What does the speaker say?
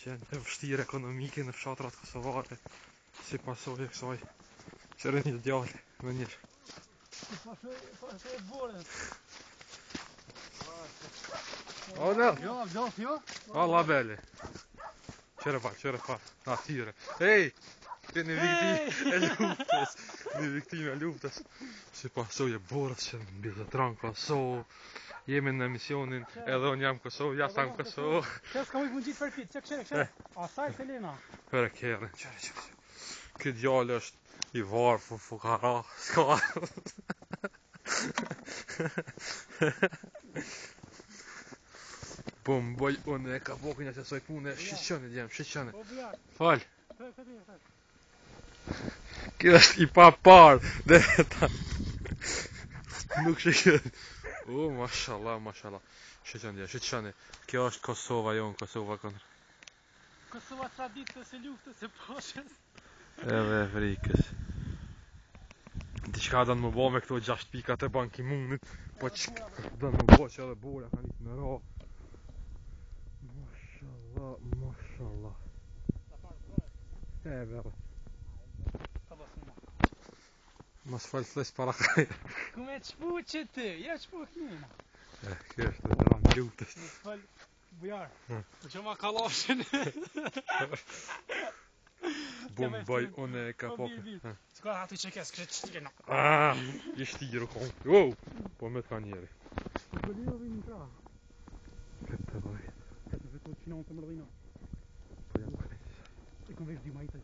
qenë e vështirë ekonomike në fshatrat kosovare si pasojë e kësaj që rënë një djallë me njërë. Si pasojë e borës. O, no! Jo? Allah beli. Qere pa, natyre. Hej! Ti një viktim e luftës. Një viktim e luftës. Si pasojë e borës që në Bizatran Kosovë. Jemi në emisionin edhe unë jam Kosovë, ja tam Kosovë. Që s'ka ujtë mund gjitë për pitë, që këshere. Asaj Selena. Për e kere, qere. Këtë djallë është i varë, fukara, s'ka. Po mboj unë e ka bokin e që soj pune, shqyqënit jem, shqyqënit. Falë. Kjo është i paparë, dhe ta. Nuk shqyqënit. O, mashallah. Shqyqënit. Kjo është Kosova jonë, Kosova këndër. Kosova traditës e luftës e poshës. Edhe e frikës. Diçka do në më bo me këto 6 pikat e Ban Ki-moonit, po që do në më bo që edhe borja ka njësë me ra. Mashallah. E verë. Mas falë të lesë para kajrë. Ku me qpu që ty, ja qpu kënjëna. Kjo është dhe ranë luftës. Mas falë bujarë. Po që ma kaloshin. Bombaj une e ka pokë. Ska hatu që kesë kështë që t'kena. Je shtirë kom. Wow! Po me t'ka njeri. Po përgjino vinë në tra. Këtë të bëjë. Këtë në vetë të qinonë të më rëdhina. Po jam kërë. E kom vesh dy majtë.